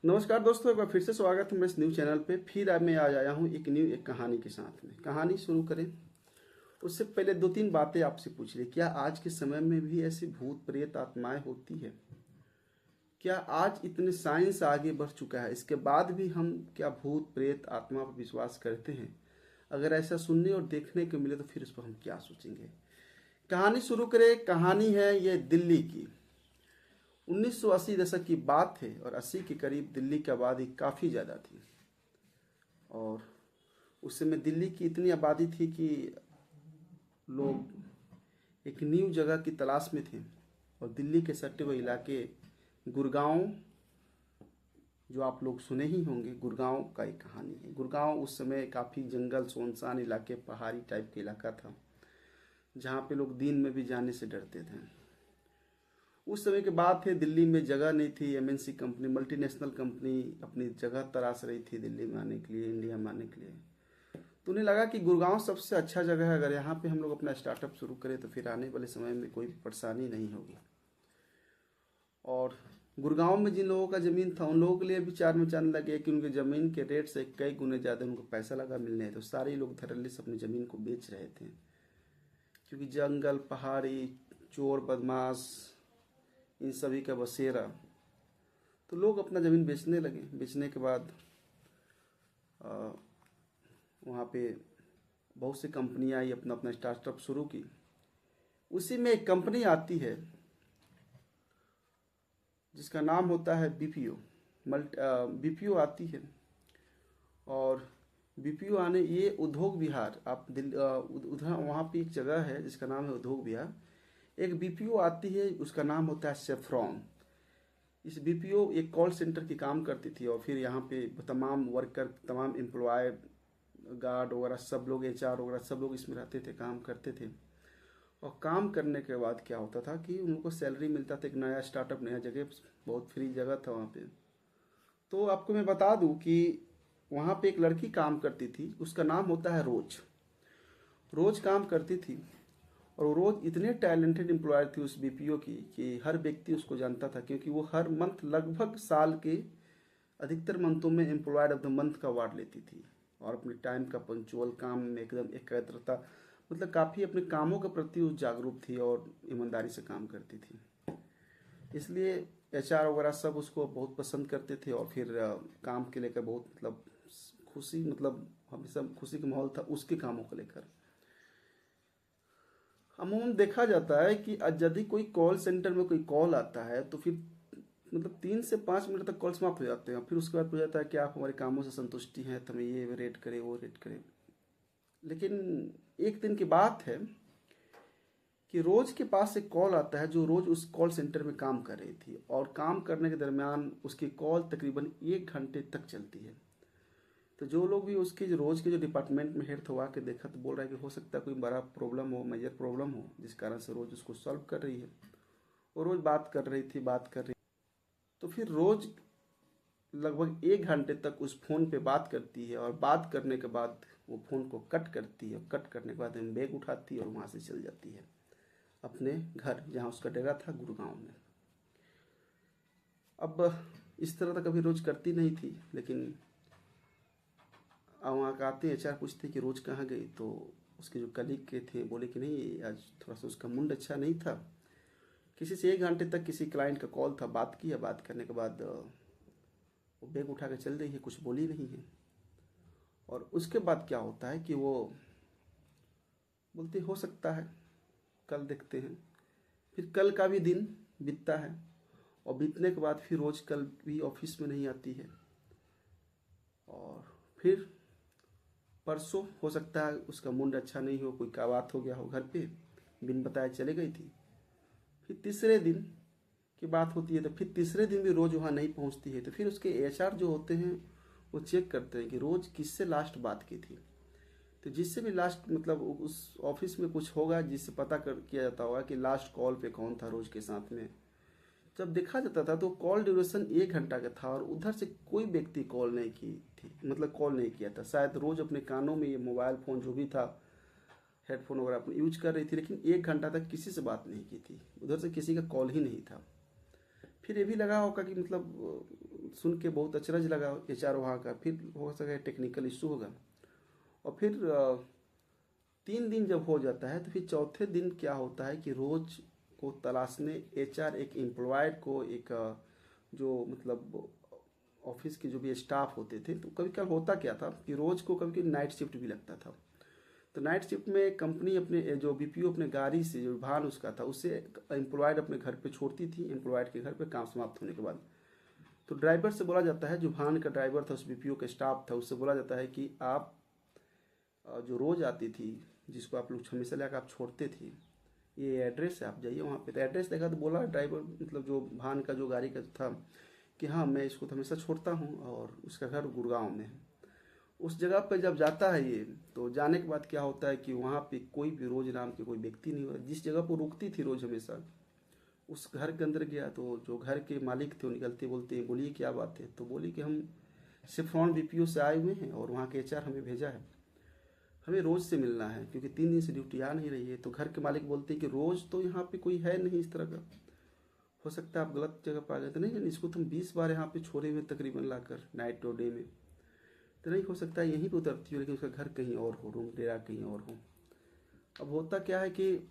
नमस्कार दोस्तों, एक बार फिर से स्वागत है मेरे इस न्यूज़ चैनल पे। फिर अब मैं आज आया हूँ एक कहानी के साथ में। कहानी शुरू करें उससे पहले दो तीन बातें आपसे पूछ ली। क्या आज के समय में भी ऐसी भूत प्रेत आत्माएं होती है? क्या आज इतने साइंस आगे बढ़ चुका है, इसके बाद भी हम क्या भूत प्रेत आत्मा पर विश्वास करते हैं? अगर ऐसा सुनने और देखने को मिले तो फिर उस पर हम क्या सोचेंगे। कहानी शुरू करें। कहानी है ये दिल्ली की। 1980 दशक की बात है और 80 के करीब दिल्ली की आबादी काफ़ी ज़्यादा थी। और उस समय दिल्ली की इतनी आबादी थी कि लोग एक न्यू जगह की तलाश में थे। और दिल्ली के सटे हुए इलाके गुड़गांव, जो आप लोग सुने ही होंगे, गुड़गांव का एक कहानी है। गुड़गांव उस समय काफ़ी जंगल सुनसान इलाके, पहाड़ी टाइप का इलाका था, जहाँ पे लोग दिन में भी जाने से डरते थे। उस समय की बात है, दिल्ली में जगह नहीं थी। एमएनसी कंपनी, मल्टीनेशनल कंपनी अपनी जगह तलाश रही थी दिल्ली में आने के लिए, इंडिया में आने के लिए। तो उन्हें लगा कि गुड़गांव सबसे अच्छा जगह है, अगर यहाँ पे हम लोग अपना स्टार्टअप शुरू करें तो फिर आने वाले समय में कोई परेशानी नहीं होगी। और गुड़गांव में जिन लोगों का ज़मीन था उन लोगों के लिए भी चार में चांद लगे कि उनकी ज़मीन के रेट से कई गुने ज़्यादा उनको पैसा लगा मिलने। तो सारे लोग धड़ल्ले से अपनी ज़मीन को बेच रहे थे, क्योंकि जंगल, पहाड़ी, चोर बदमाश, इन सभी का बसेरा। तो लोग अपना ज़मीन बेचने लगे। बेचने के बाद वहाँ पे बहुत सी कंपनियाँ आई, अपना अपना स्टार्टअप शुरू की। उसी में एक कंपनी आती है जिसका नाम होता है बीपीओ। बीपीओ आती है। और बीपीओ आने, ये उद्योग विहार, आप उधर वहाँ पे एक जगह है जिसका नाम है उद्योग विहार। एक बीपीओ आती है, उसका नाम होता है सेफ्रॉन। इस बीपीओ एक कॉल सेंटर की काम करती थी। और फिर यहाँ पे तमाम वर्कर, तमाम एम्प्लॉय, गार्ड वगैरह सब लोग, एचआर वगैरह सब लोग इसमें रहते थे, काम करते थे। और काम करने के बाद क्या होता था कि उनको सैलरी मिलता था। एक नया स्टार्टअप, नया जगह, बहुत फ्री जगह था वहाँ पे। तो आपको मैं बता दूं कि वहाँ पे एक लड़की काम करती थी, उसका नाम होता है रोज। रोज काम करती थी। और वो रोज इतने टैलेंटेड एम्प्लॉयर थी उस बीपीओ की कि हर व्यक्ति उसको जानता था, क्योंकि वो हर मंथ, लगभग साल के अधिकतर मंथों में एम्प्लॉयर ऑफ द मंथ का अवार्ड लेती थी। और अपने टाइम का पंचुअल, काम में एकदम एकाग्रता, मतलब काफ़ी अपने कामों के प्रति वो जागरूक थी और ईमानदारी से काम करती थी। इसलिए एचआर वगैरह सब उसको बहुत पसंद करते थे। और फिर काम के लेकर बहुत, मतलब खुशी, मतलब हमेशा खुशी का माहौल था उसके कामों को लेकर। अमूमन देखा जाता है कि यदि कोई कॉल सेंटर में कोई कॉल आता है तो फिर मतलब 3 से 5 मिनट तक कॉल समाप्त हो जाते हैं। फिर उसके बाद पूछा जाता है कि आप हमारे कामों से संतुष्टि हैं, तो हमें ये रेट करें, वो रेट करें। लेकिन एक दिन की बात है कि रोज के पास एक कॉल आता है, जो रोज उस कॉल सेंटर में काम कर रही थी। और काम करने के दरमियान उसकी कॉल तकरीबन 1 घंटे तक चलती है। तो जो लोग भी उसके जो रोज के जो डिपार्टमेंट में हेड था के देखा, तो बोल रहा है कि हो सकता है कोई बड़ा प्रॉब्लम हो, मेजर प्रॉब्लम हो, जिस कारण से रोज उसको सॉल्व कर रही है। और रोज बात कर रही थी, बात कर रही। तो फिर रोज लगभग 1 घंटे तक उस फ़ोन पे बात करती है। और बात करने के बाद वो फ़ोन को कट करती है। कट करने के बाद में बैग उठाती है और वहाँ से चल जाती है अपने घर, जहाँ उसका डेरा था, गुड़गांव में। अब इस तरह तो कभी रोज करती नहीं थी, लेकिन वहाँ का आते एचआर पूछते कि रोज कहाँ गई, तो उसके जो कलीग के थे बोले कि नहीं, आज थोड़ा सा उसका मूड अच्छा नहीं था। किसी से 1 घंटे तक किसी क्लाइंट का कॉल था, बात किया। बात करने के बाद वो बैग उठा के चल रही है, कुछ बोली नहीं है। और उसके बाद क्या होता है कि वो बोलते हो सकता है कल देखते हैं। फिर कल का भी दिन बीतता है। और बीतने के बाद फिर रोज कल भी ऑफिस में नहीं आती है। और फिर परसों हो सकता है उसका मूड अच्छा नहीं हो, कोई का बात हो गया हो घर पे, बिन बताए चले गई थी। फिर तीसरे दिन की बात होती है, तो फिर तीसरे दिन भी रोज वहाँ नहीं पहुँचती है। तो फिर उसके एचआर जो होते हैं वो चेक करते हैं कि रोज किससे लास्ट बात की थी। तो जिससे भी लास्ट, मतलब उस ऑफिस में कुछ होगा जिससे पता कर किया जाता होगा कि लास्ट कॉल पे कौन था रोज के साथ में। जब देखा जाता था तो कॉल ड्यूरेशन 1 घंटा का था। और उधर से कोई व्यक्ति कॉल नहीं की थी, मतलब कॉल नहीं किया था। शायद रोज अपने कानों में ये मोबाइल फ़ोन जो भी था, हेडफोन वगैरह अपने यूज कर रही थी, लेकिन 1 घंटा तक किसी से बात नहीं की थी। उधर से किसी का कॉल ही नहीं था। फिर ये भी लगा होगा कि मतलब सुन के बहुत अचरज लगा एचआर वहाँ का। फिर हो सका टेक्निकल इशू होगा। और फिर 3 दिन जब हो जाता है तो फिर चौथे दिन क्या होता है कि रोज को तलाशने एचआर एक एम्प्लॉयड को, एक जो मतलब ऑफिस के जो भी स्टाफ होते थे, तो कभी कभी होता क्या था कि रोज को कभी कभी नाइट शिफ्ट भी लगता था। तो नाइट शिफ्ट में कंपनी अपने जो बीपीओ अपने गाड़ी से, जो वाहन उसका था, उससे एम्प्लॉयड अपने घर पे छोड़ती थी, एम्प्लॉयड के घर पे काम समाप्त होने के बाद। तो ड्राइवर से बोला जाता है, जो वाहन का ड्राइवर था, उस बीपीओ का स्टाफ था, उससे बोला जाता है कि आप जो रोज़ आती थी, जिसको आप लोग हमेशा लेकर आप छोड़ते थे, ये एड्रेस है, आप जाइए वहाँ पे। तो एड्रेस देखा तो बोला ड्राइवर, मतलब जो वाहन का जो गाड़ी का था, कि हाँ मैं इसको तो हमेशा छोड़ता हूँ और उसका घर गुड़गांव में है। उस जगह पर जब जाता है ये, तो जाने के बाद क्या होता है कि वहाँ पे कोई भी रोज नाम के कोई व्यक्ति नहीं हुआ। जिस जगह पर रुकती थी रोज हमेशा, उस घर के अंदर गया तो जो घर के मालिक थे वो निकलते बोलते हैं, बोलिए क्या बात है। तो बोली कि हम सिफ्रॉन बीपीओ से आए हुए हैं और वहाँ के एचआर हमें भेजा है, हमें रोज से मिलना है, क्योंकि 3 दिन से ड्यूटी आ नहीं रही है। तो घर के मालिक बोलते हैं कि रोज तो यहाँ पे कोई है नहीं इस तरह का, हो सकता है आप गलत जगह पर आ गए। तो नहीं, इसको तुम 20 बार यहाँ पे छोड़े हुए तकरीबन लाकर नाइट और डे में, तो नहीं हो सकता यहीं पे उतरती हो, लेकिन उसका घर कहीं और हो, रूम डेरा कहीं और हो। अब होता क्या है कि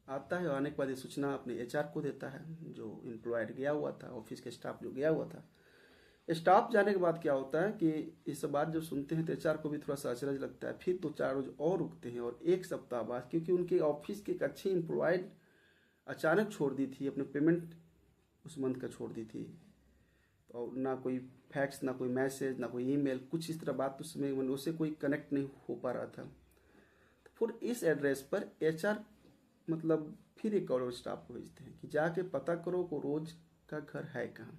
आता है, आने के बाद ये सूचना अपने एचआर को देता है, जो एम्प्लॉयड गया हुआ था, ऑफिस के स्टाफ जो गया हुआ था। स्टाफ जाने के बाद क्या होता है कि ये सब बात जब सुनते हैं तो एचआर को भी थोड़ा सा अचरज लगता है। फिर 2-4 रोज और रुकते हैं और 1 सप्ताह बाद, क्योंकि उनके ऑफिस के एक अच्छे एम्प्लॉयड अचानक छोड़ दी थी, अपने पेमेंट उस मंथ का छोड़ दी थी, और ना कोई फैक्स, ना कोई मैसेज, ना कोई ईमेल, कुछ इस तरह बात उस समय उससे कोई कनेक्ट नहीं हो पा रहा था। तो फिर इस एड्रेस पर एचआर मतलब फिर एक और स्टाफ को भेजते हैं कि जाके पता करो को रोज का घर है कहाँ।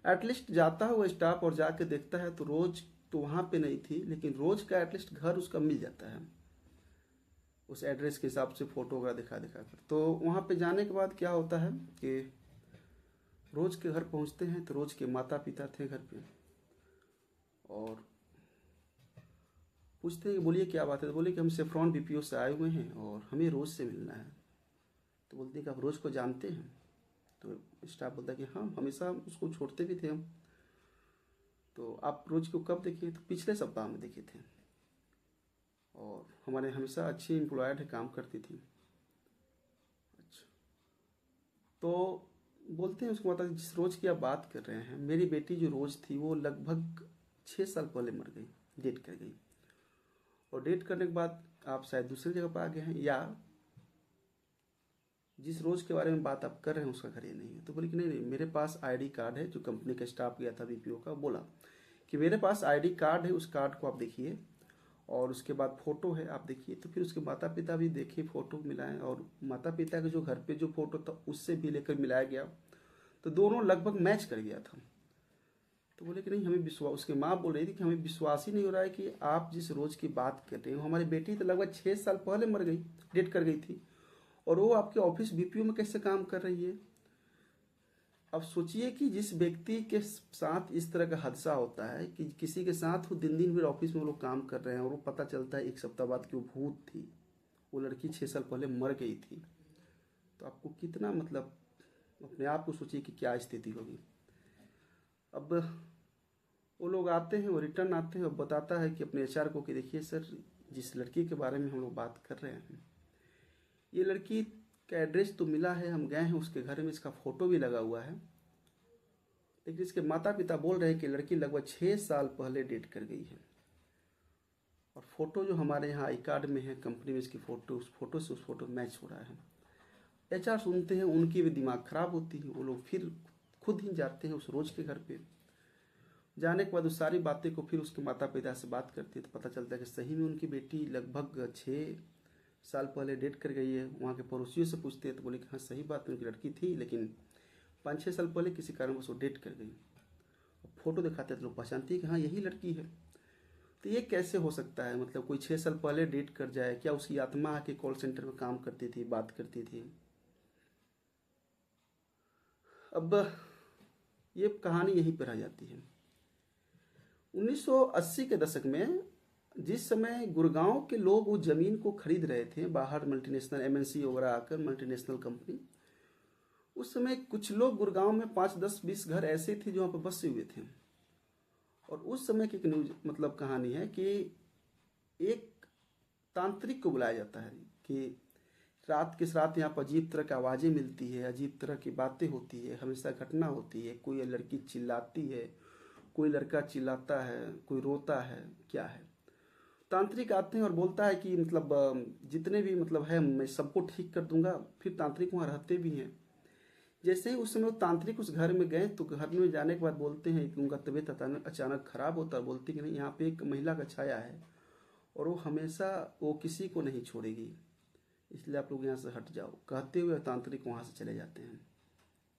एटलीस्ट जाता है वो स्टाफ और जाके देखता है तो रोज तो वहाँ पे नहीं थी, लेकिन रोज का एटलीस्ट घर उसका मिल जाता है उस एड्रेस के हिसाब से, फोटो वगैरह दिखा दिखा कर। तो वहाँ पे जाने के बाद क्या होता है कि रोज के घर पहुँचते हैं तो रोज के माता पिता थे घर पे, और पूछते हैं कि बोलिए क्या बात है। तो बोले कि हम सेफ्रॉन बीपीओ से आए हुए हैं और हमें रोज से मिलना है। तो बोलते हैं कि आप रोज को जानते हैं। तो स्टाफ बोलता है कि हाँ, हमेशा उसको छोड़ते भी थे हम। तो आप रोज को कब देखे? तो पिछले सप्ताह में देखे थे, और हमारे हमेशा अच्छी एम्प्लॉयड है, काम करती थी। अच्छा, तो बोलते हैं उसको, मतलब जिस रोज की आप बात कर रहे हैं, मेरी बेटी जो रोज थी वो लगभग 6 साल पहले मर गई, डेट कर गई। और डेट करने के बाद आप शायद दूसरी जगह पर आ गए हैं, या जिस रोज के बारे में बात आप कर रहे हैं उसका घर ये नहीं है। तो बोले कि नहीं नहीं, मेरे पास आईडी कार्ड है। जो कंपनी का स्टाफ गया था बीपीओ का, बोला कि मेरे पास आईडी कार्ड है, उस कार्ड को आप देखिए, और उसके बाद फोटो है, आप देखिए। तो फिर उसके माता पिता भी देखे, फोटो मिलाएं, और माता पिता के जो घर पे जो फोटो था उससे भी लेकर मिलाया गया, तो दोनों लगभग मैच कर गया था। तो बोले कि नहीं, हमें विश्वास, उसकी माँ बोल रही थी कि हमें विश्वास ही नहीं हो रहा है कि आप जिस रोज की बात कर रहे हो, हमारी बेटी तो लगभग 6 साल पहले मर गई, डेट कर गई थी, और वो आपके ऑफिस बीपीओ में कैसे काम कर रही है। अब सोचिए कि जिस व्यक्ति के साथ इस तरह का हादसा होता है, कि किसी के साथ वो दिन दिन फिर ऑफिस में वो लोग काम कर रहे हैं, और वो पता चलता है 1 सप्ताह बाद कि वो भूत थी, वो लड़की 6 साल पहले मर गई थी, तो आपको कितना मतलब अपने आप को सोचिए कि क्या स्थिति होगी। अब वो लोग आते हैं, वो रिटर्न आते हैं और बताता है कि अपने एचआर को कि देखिए सर, जिस लड़की के बारे में हम लोग बात कर रहे हैं, ये लड़की का एड्रेस तो मिला है, हम गए हैं उसके घर में, इसका फोटो भी लगा हुआ है, लेकिन इसके माता पिता बोल रहे हैं कि लड़की लगभग 6 साल पहले डेट कर गई है। और फोटो जो हमारे यहाँ आई कार्ड में है कंपनी में, इसकी फोटो, उस फोटो से उस फोटो मैच हो रहा है। एचआर सुनते हैं, उनकी भी दिमाग खराब होती है, वो लोग फिर खुद ही जाते हैं उस रोज के घर पे। जाने के बाद उस सारी बातें को फिर उसके माता पिता से बात करते हैं, तो पता चलता है कि सही में उनकी बेटी लगभग 6 साल पहले डेट कर गई है। वहाँ के पड़ोसियों से पूछते हैं तो बोले कि हाँ सही बात है, उनकी लड़की थी, लेकिन 5-6 साल पहले किसी कारणवश वो डेट कर गई। फोटो दिखाते हैं तो लोग पहचानती है कि हाँ यही लड़की है। तो ये कैसे हो सकता है, मतलब कोई 6 साल पहले डेट कर जाए? क्या उसकी आत्मा आके कॉल सेंटर में काम करती थी, बात करती थी? अब ये कहानी यहीं पर आ जाती है। 1980 के दशक में जिस समय गुड़गांव के लोग उस जमीन को खरीद रहे थे, बाहर मल्टीनेशनल एमएनसी वगैरह आकर, मल्टीनेशनल कंपनी, उस समय कुछ लोग गुड़गांव में 5, 10, 20 घर ऐसे थे जो वहाँ पर बसे हुए थे। और उस समय की एक न्यूज मतलब कहानी है कि एक तांत्रिक को बुलाया जाता है कि रात किस रात यहाँ पर अजीब तरह की आवाज़ें मिलती है, अजीब तरह की बातें होती है, हमेशा घटना होती है, कोई लड़की चिल्लाती है, कोई लड़का चिल्लाता है, कोई रोता है, क्या है। तांत्रिक आते हैं और बोलता है कि मतलब जितने भी मतलब है मैं सबको ठीक कर दूंगा। फिर तांत्रिक वहाँ रहते भी हैं। जैसे ही उस समय वो तांत्रिक उस घर में गए तो घर में जाने के बाद बोलते हैं कि उनका तबीयत अचानक खराब होता है। बोलते कि नहीं, यहाँ पे एक महिला का छाया है और वो हमेशा वो किसी को नहीं छोड़ेगी, इसलिए आप लोग यहाँ से हट जाओ। कहते हुए तांत्रिक वहाँ से चले जाते हैं।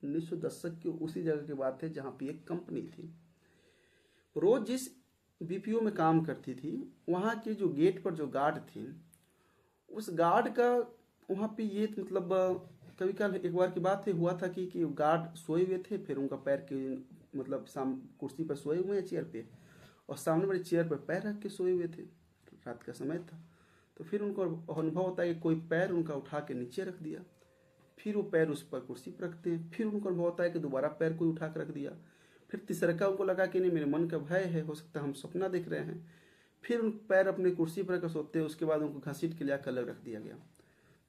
1900 दशक की उसी जगह की बात है जहाँ पे एक कंपनी थी। रोज जिस बीपीओ में काम करती थी, वहाँ के जो गेट पर जो गार्ड थे, उस गार्ड का वहाँ पे ये मतलब कभी कल एक बार की बात है हुआ था कि गार्ड सोए हुए थे। फिर उनका पैर के मतलब कुर्सी पर सोए हुए हैं चेयर पे, और सामने वाली चेयर पर पैर रख के सोए हुए थे। रात का समय था। तो फिर उनको अनुभव होता है कि कोई पैर उनका उठा के नीचे रख दिया। फिर वो पैर उस पर कुर्सी पर रखते हैं। फिर उनको अनुभव होता है कि दोबारा पैर कोई उठा कर रख दिया। फिर तीसरा उनको लगा कि नहीं, मेरे मन का भय है, हो सकता है हम सपना देख रहे हैं। फिर उन पैर अपनी कुर्सी पर रखकर सोते हैं। उसके बाद उनको घसीट के लिया कर अलग रख दिया गया।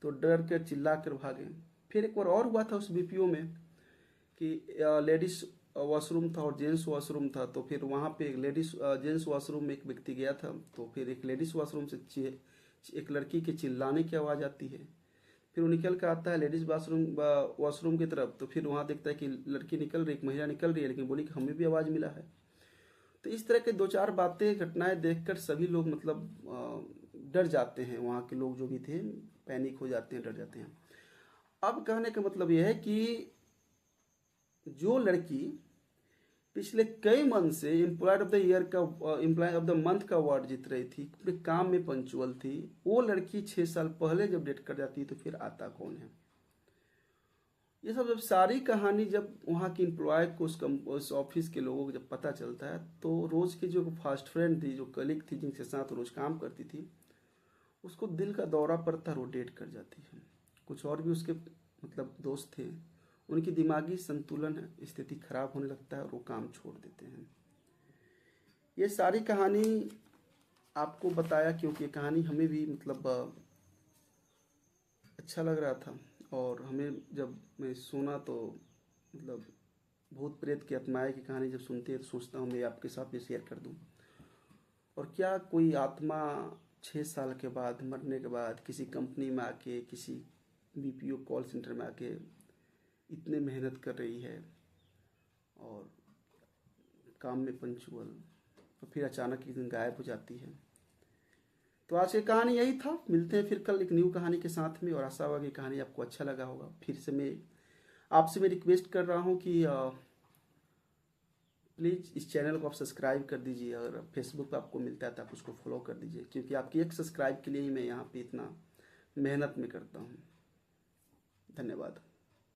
तो डर कर चिल्ला कर भागे। फिर एक बार और हुआ था उस बीपीओ में कि लेडीज वॉशरूम था और जेंट्स वॉशरूम था। तो फिर वहाँ पे एक लेडीज जेंट्स वॉशरूम में एक व्यक्ति गया था। तो फिर एक लेडीज वॉशरूम से एक लड़की के चिल्लाने की आवाज़ आती है। फिर वो निकल कर आता है लेडीज वॉशरूम की तरफ। तो फिर वहाँ देखता है कि लड़की निकल रही, एक महिला निकल रही है, लेकिन बोली कि हमें भी आवाज़ मिला है। तो इस तरह के 2-4 बातें घटनाएं देखकर सभी लोग मतलब डर जाते हैं। वहाँ के लोग जो भी थे पैनिक हो जाते हैं, डर जाते हैं। अब कहने का मतलब यह है कि जो लड़की पिछले कई मंथ से एम्प्लॉय ऑफ द ईयर का एम्प्लॉय ऑफ द मंथ का अवार्ड जीत रही थी, अपने काम में पंचुअल थी, वो लड़की 6 साल पहले जब डेट कर जाती है तो फिर आता कौन है। ये सब जब सारी कहानी जब वहाँ की एम्प्लॉय को उस ऑफिस के लोगों को जब पता चलता है तो रोज की जो फास्ट फ्रेंड थी, जो कलीग थी, जिनके साथ रोज काम करती थी, उसको दिल का दौरा पड़ता है, वो डेट कर जाती है। कुछ और भी उसके मतलब दोस्त थे, उनकी दिमागी संतुलन स्थिति खराब होने लगता है और वो काम छोड़ देते हैं। ये सारी कहानी आपको बताया क्योंकि ये कहानी हमें भी मतलब अच्छा लग रहा था। और हमें जब मैं सुना तो मतलब भूत प्रेत की आत्माएं की कहानी जब सुनते हैं तो सोचता हूँ मैं आपके साथ भी शेयर कर दूँ। और क्या कोई आत्मा 6 साल के बाद मरने के बाद किसी कंपनी में आके, किसी बीपीओ कॉल सेंटर में आके इतने मेहनत कर रही है और काम में पंचुअल, और फिर अचानक एक दिन गायब हो जाती है। तो आज की कहानी यही था। मिलते हैं फिर कल एक न्यू कहानी के साथ में, और आशा होगा कि कहानी आपको अच्छा लगा होगा। फिर से मैं आपसे रिक्वेस्ट कर रहा हूँ कि प्लीज़ इस चैनल को आप सब्सक्राइब कर दीजिए। अगर फेसबुक पर आपको मिलता है तो आप उसको फॉलो कर दीजिए, क्योंकि आपकी एक सब्सक्राइब के लिए ही मैं यहाँ पे इतना मेहनत में करता हूँ। धन्यवाद।